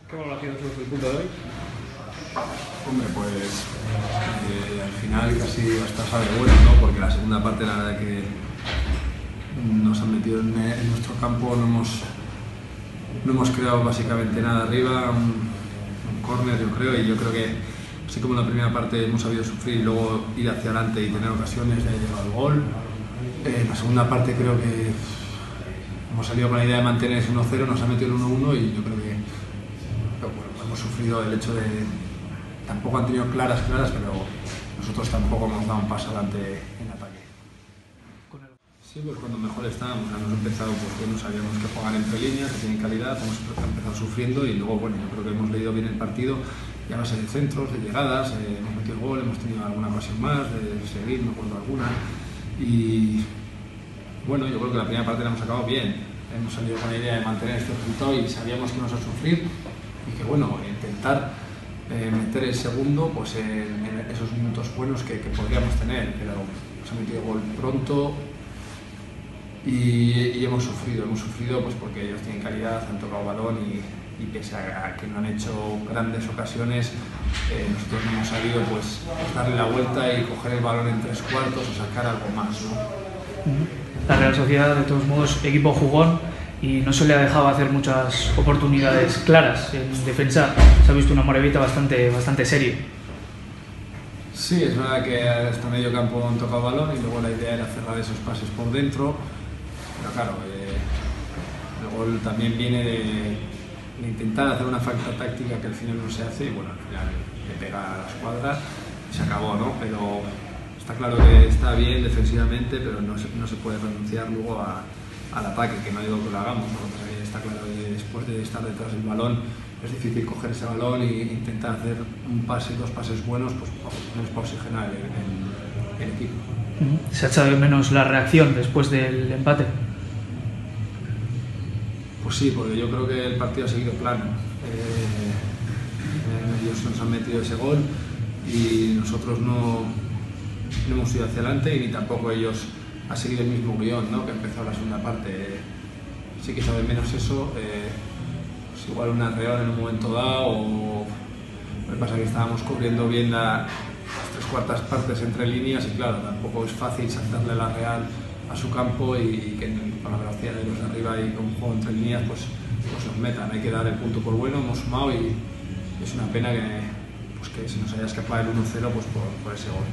¿Qué valoración haces del punto de hoy? Hombre, pues al final casi hasta sabe bueno, ¿no? Porque la segunda parte la verdad que nos han metido en nuestro campo, no hemos creado básicamente nada arriba, un córner yo creo, y yo creo que así como en la primera parte hemos sabido sufrir y luego ir hacia adelante y tener ocasiones de llegar al gol, en la segunda parte creo que hemos salido con la idea de mantener ese 1-0, nos ha metido el 1-1 y yo creo que bueno, hemos sufrido el hecho de tampoco han tenido claras, pero nosotros tampoco hemos dado un paso adelante en ataque. Sí, pues cuando mejor estábamos, hemos empezado, pues bueno, sabíamos que juegan entre líneas, que tienen calidad, hemos empezado sufriendo y luego, bueno, yo creo que hemos leído bien el partido y a base de centros, de llegadas, hemos metido el gol, hemos tenido alguna ocasión más, de seguir, me acuerdo alguna, y bueno, yo creo que la primera parte la hemos acabado bien, hemos salido con la idea de mantener este resultado y sabíamos que íbamos a sufrir y que bueno, intentar meter el segundo pues en esos minutos buenos que podríamos tener, pero nos han metido gol pronto y hemos sufrido pues porque ellos tienen calidad, han tocado balón y pese a que no han hecho grandes ocasiones, nosotros no hemos sabido pues darle la vuelta y coger el balón en 3/4 o sacar algo más, ¿no? La Real Sociedad, de todos modos, equipo jugón y no se le ha dejado hacer muchas oportunidades claras en defensa. Se ha visto una Morevita bastante serio. Sí, es verdad que hasta medio campo han tocado balón y luego la idea era cerrar esos pases por dentro, pero claro, el gol también viene de intentar hacer una falta táctica que al final no se hace y bueno, al final le pega a la escuadra y se acabó, ¿no? Pero está claro que está bien defensivamente, pero no se puede renunciar luego al ataque, que no digo que lo hagamos, ¿no? Está claro que después de estar detrás del balón es difícil coger ese balón e intentar hacer un pase, dos pases buenos, pues para oxigenar el equipo. ¿Se ha echado de menos la reacción después del empate? Pues sí, porque yo creo que el partido ha seguido plano. Ellos nos han metido ese gol y nosotros no hemos ido hacia adelante y ni tampoco ellos han seguido el mismo guión, ¿no? Que empezó la segunda parte. Sí que sabe menos eso, pues igual un arreón en un momento dado o lo que pasa es que estábamos cubriendo bien las 3/4 partes entre líneas y claro, tampoco es fácil saltarle la Real a su campo y que con la velocidad de los de arriba y con un juego entre líneas pues nos metan. Hay que dar el punto por bueno, hemos sumado y es una pena que se nos haya escapado el 1-0 pues por ese gol.